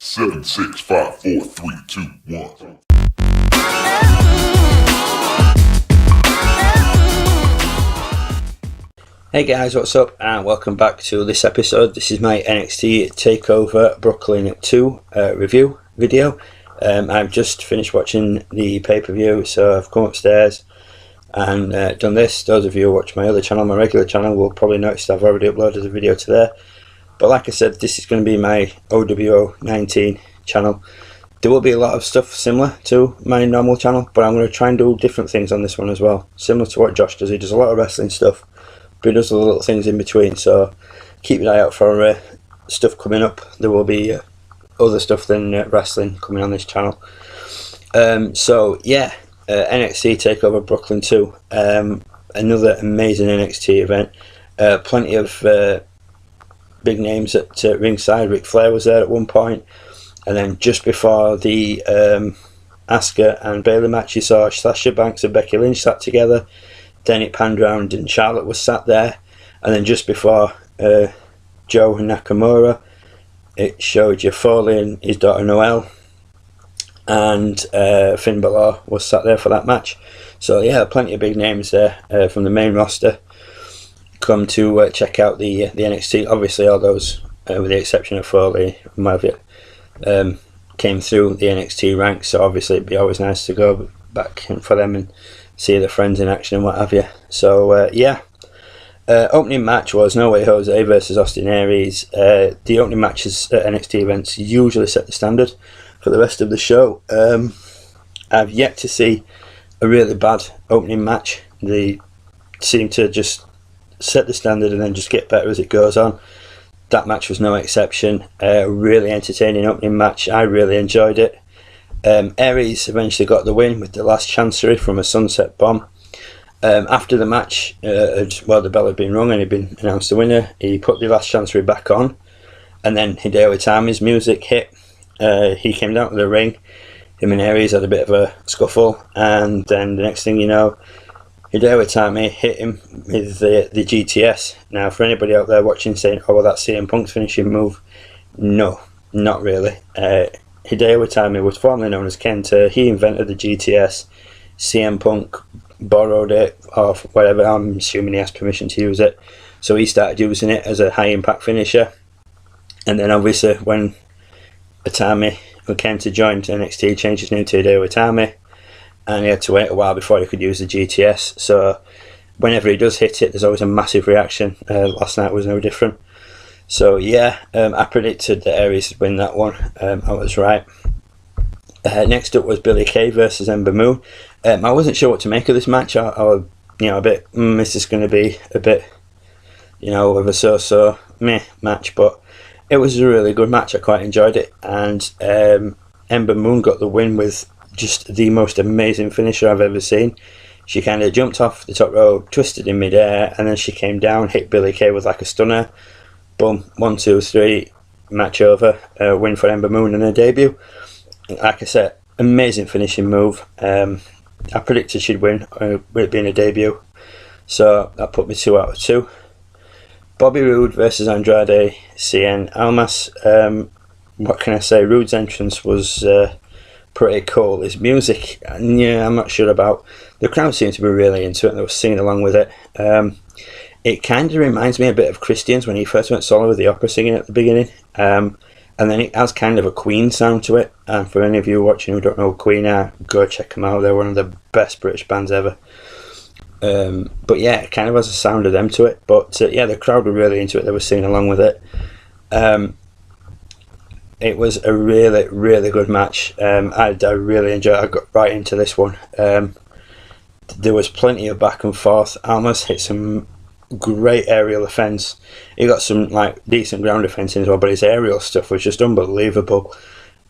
7, 6, 5, 4, 3, 2, 1. Hey guys, what's up and welcome back to this episode. This is my NXT Takeover Brooklyn 2 review video. I've just finished watching the pay-per-view, so I've come upstairs and done this. Those of you who watch my other channel, my regular channel, will probably notice I've already uploaded a video to there. But like I said, this is going to be my OWO 19 channel. There will be a lot of stuff similar to my normal channel, but I'm going to try and do different things on this one as well. Similar to what Josh does. He does a lot of wrestling stuff, but he does the little things in between, so keep an eye out for stuff coming up. There will be other stuff than wrestling coming on this channel. So yeah, NXT Takeover Brooklyn 2, another amazing NXT event. Plenty of big names at ringside. Ric Flair was there at one point, and then just before the Asuka and Bayley match, you saw Sasha Banks and Becky Lynch sat together. Then it panned round and Charlotte was sat there, and then just before Joe and Nakamura, it showed you Foley and his daughter Noelle, and Finn Balor was sat there for that match. So yeah, plenty of big names there from the main roster come to check out the NXT. Obviously all those, with the exception of Foley and what have you, came through the NXT ranks, so obviously it'd be always nice to go back for them and see their friends in action and what have you. So yeah, opening match was No Way Jose versus Austin Aries. The opening matches at NXT events usually set the standard for the rest of the show. I've yet to see a really bad opening match. They seem to just set the standard and then just get better as it goes on. That match was no exception. Really entertaining opening match. I really enjoyed it. Aries eventually got the win with the last chancery from a sunset bomb. After the match, the bell had been rung and he'd been announced the winner. He put the last chancery back on, and then Hideo Itami's music hit. He came down to the ring. Him and Aries had a bit of a scuffle, and then the next thing you know, Hideo Itami hit him with the GTS. Now, for anybody out there watching saying, oh well, that's CM Punk's finishing move, no, not really. Hideo Itami was formerly known as Kenta. He invented the GTS. CM Punk borrowed it or whatever. I'm assuming he has permission to use it, so he started using it as a high impact finisher. And then obviously when Itami or Kenta joined NXT, he changed his name to Hideo Itami, and he had to wait a while before he could use the GTS. So whenever he does hit it, there's always a massive reaction. Last night was no different. So yeah, I predicted that Aries would win that one. I was right. Next up was Billie Kay versus Ember Moon. I wasn't sure what to make of this match. I was, a bit, this is going to be a bit, of a so-so meh match, but it was a really good match. I quite enjoyed it, and Ember Moon got the win with just the most amazing finisher I've ever seen. She kind of jumped off the top rope, twisted in midair, and then she came down, hit Billie Kay with like a stunner. Boom, 1, 2, 3, match over. Win for Ember Moon in her debut. Like I said, amazing finishing move. I predicted she'd win with it being a debut, so that put me 2 out of 2. Bobby Roode versus Andrade Cien Almas. What can I say? Roode's entrance was pretty cool. His music, yeah, I'm not sure about. The crowd seemed to be really into it and they were singing along with it. It kind of reminds me a bit of Christian's when he first went solo with the opera singing at the beginning. And then it has kind of a Queen sound to it. And for any of you watching who don't know who Queen are, go check them out. They're one of the best British bands ever. But yeah, it kind of has a sound of them to it. But yeah, the crowd were really into it. They were singing along with it. It was a really, really good match. I really enjoyed it. I got right into this one. There was plenty of back and forth. Almas hit some great aerial defense. He got some decent ground defense in as well, but his aerial stuff was just unbelievable.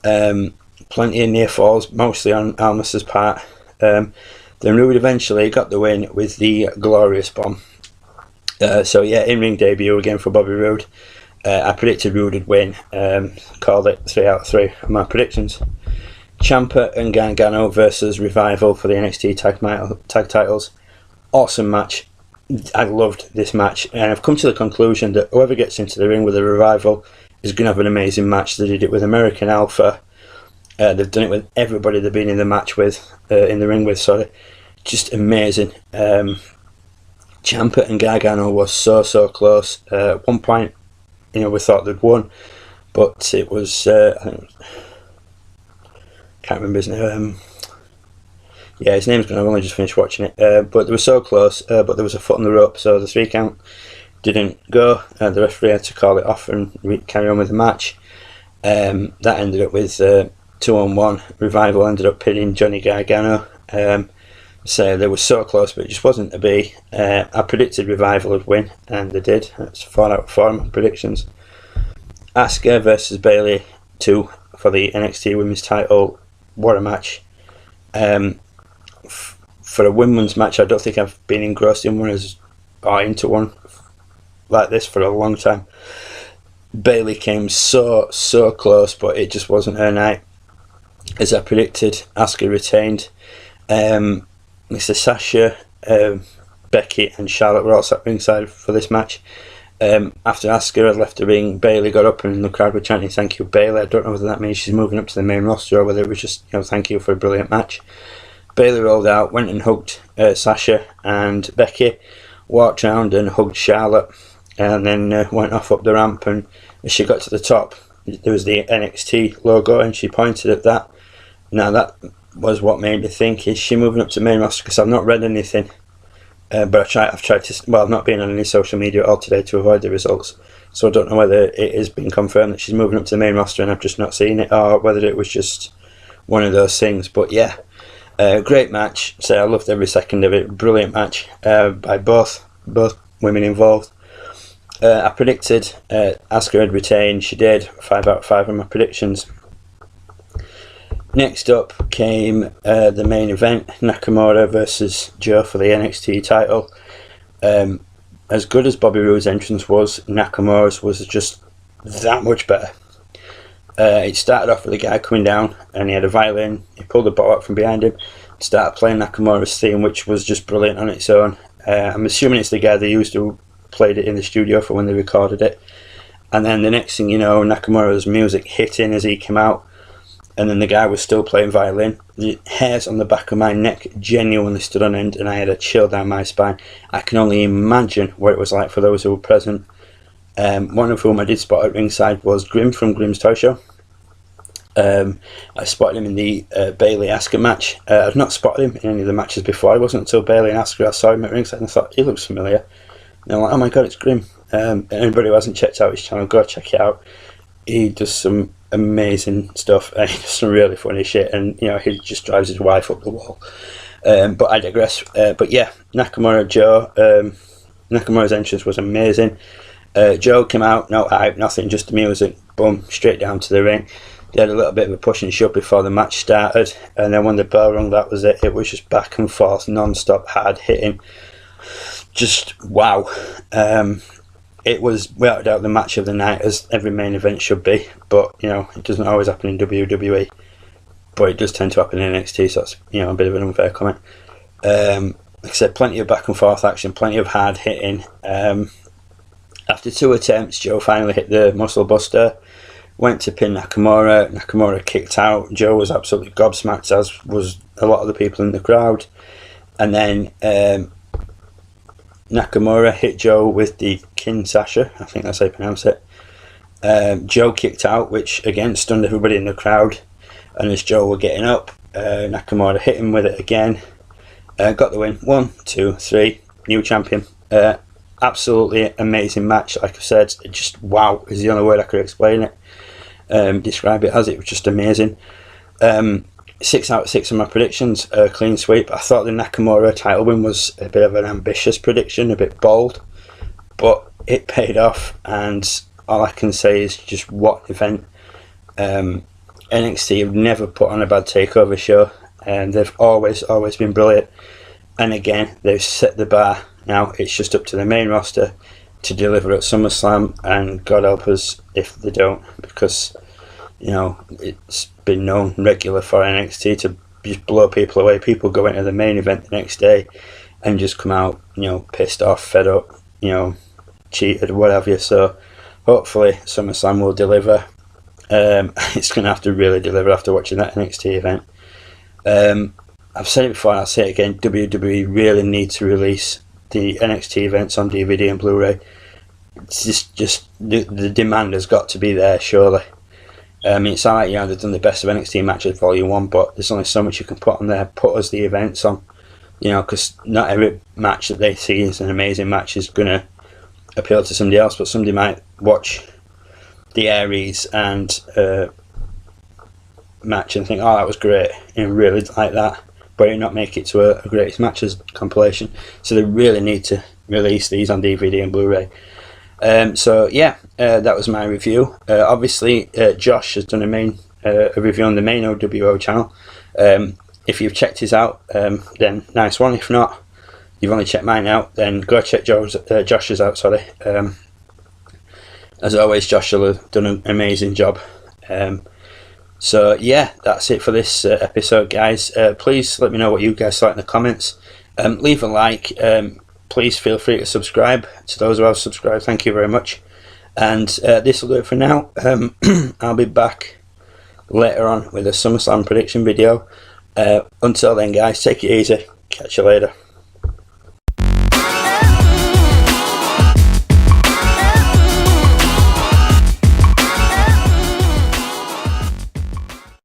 Plenty of near falls, mostly on Almas's part. Then Roode eventually got the win with the Glorious Bomb. So yeah, in-ring debut again for Bobby Roode. I predicted Roode would win. Called it 3 out of 3 of my predictions. Ciampa and Gargano versus Revival for the NXT tag titles. Awesome match. I loved this match, and I've come to the conclusion that whoever gets into the ring with a Revival is going to have an amazing match. They did it with American Alpha. They've done it with everybody they've been in the match with, in the ring with, sorry. Just amazing. Ciampa and Gargano was so close. At one point, we thought they'd won, but it was, I can't remember his name. His name's gone. I've only just finished watching it. But they were so close, but there was a foot on the rope, so the 3 count didn't go. The referee had to call it off and carry on with the match. That ended up with 2-on-1. Revival ended up pinning Johnny Gargano. So they were so close, but it just wasn't to be. I predicted Revival would win, and they did. That's 4 out of 4 of my predictions. Asuka versus Bayley 2 for the NXT Women's title. What a match. For a women's match, I don't think I've been engrossed in one or into one like this for a long time. Bayley came so close, but it just wasn't her night. As I predicted, Asuka retained. Mr. Sasha, Becky and Charlotte were all sat ringside for this match. After Asuka had left the ring, Bayley got up and the crowd were chanting "Thank you, Bayley." I don't know whether that means she's moving up to the main roster or whether it was just, thank you for a brilliant match. Bayley rolled out, went and hugged Sasha and Becky, walked around and hugged Charlotte, and then went off up the ramp. And as she got to the top, there was the NXT logo, and she pointed at that. Now that was what made me think, is she moving up to the main roster? Because I've not read anything, but I've tried to. Well, I've not been on any social media at all today to avoid the results, so I don't know whether it has been confirmed that she's moving up to the main roster and I've just not seen it, or whether it was just one of those things. But yeah. Great match. So I loved every second of it. Brilliant match by both women involved. I predicted Asuka had retained. She did. 5 out of 5 of my predictions. Next up came the main event, Nakamura versus Joe for the NXT title. As good as Bobby Roode's entrance was, Nakamura's was just that much better. It started off with a guy coming down and he had a violin. He pulled the bow out from behind him, started playing Nakamura's theme, which was just brilliant on its own. I'm assuming it's the guy they used who played it in the studio for when they recorded it. And then the next thing you know, Nakamura's music hit in as he came out, and then the guy was still playing violin. The hairs on the back of my neck genuinely stood on end, and I had a chill down my spine. I can only imagine what it was like for those who were present. One of whom I did spot at ringside was Grim from Grim's Toy Show. I spotted him in the Bayley Asuka match. I've not spotted him in any of the matches before. It wasn't until Bayley and Asuka I saw him at ringside and I thought, he looks familiar. And I'm like, oh my god, it's Grim. Anybody who hasn't checked out his channel, go check it out. He does some amazing stuff and he does some really funny shit, and he just drives his wife up the wall. But I digress. But yeah, Nakamura Joe. Nakamura's entrance was amazing. Joe came out, no hype, nothing, just the music, boom, straight down to the ring. They had a little bit of a push and shove before the match started, and then when the bell rung, that was it. It was just back and forth, non-stop, hard hitting. Just wow. It was without a doubt the match of the night, as every main event should be, but it doesn't always happen in WWE, but it does tend to happen in NXT, so that's a bit of an unfair comment. Like I said, plenty of back and forth action, plenty of hard hitting. After 2 attempts, Joe finally hit the muscle buster, went to pin Nakamura. Nakamura kicked out. Joe was absolutely gobsmacked, as was a lot of the people in the crowd. And then Nakamura hit Joe with the Kinshasa, I think that's how you pronounce it. Joe kicked out, which again stunned everybody in the crowd. And as Joe were getting up, Nakamura hit him with it again. Got the win. 1, 2, 3. New champion. Absolutely amazing match. Like I said, just wow is the only word I could explain it. Describe it as. It was just amazing. 6 out of 6 of my predictions, clean sweep. I thought the Nakamura title win was a bit of an ambitious prediction, a bit bold, but it paid off, and all I can say is just what event. NXT have never put on a bad takeover show, and they've always been brilliant. And again, they've set the bar. Now it's just up to the main roster to deliver at SummerSlam, and God help us if they don't, because it's been known regular for NXT to just blow people away. People go into the main event the next day and just come out, pissed off, fed up, cheated, what have you. So hopefully SummerSlam will deliver. It's going to have to really deliver after watching that NXT event. I've said it before and I'll say it again, WWE really need to release the NXT events on DVD and Blu-ray. It's just the demand has got to be there, surely. It's alright, they've done the best of NXT matches Volume 1, but there's only so much you can put on there. Put us the events on, because not every match that they see is an amazing match is going to appeal to somebody else, but somebody might watch the Aries and match and think, oh, that was great, and really like that, but it not make it to a greatest matches compilation. So they really need to release these on DVD and Blu-ray. That was my review. Obviously, Josh has done a review on the main OWO channel. If you've checked his out, then nice one. If not, you've only checked mine out, then go check Josh's out. Sorry. As always, Josh will have done an amazing job. That's it for this episode, guys. Please let me know what you guys thought in the comments. Leave a like. Please feel free to subscribe. To those who have subscribed, thank you very much. And this will do it for now. I'll be back later on with a SummerSlam prediction video. Until then, guys, take it easy. Catch you later.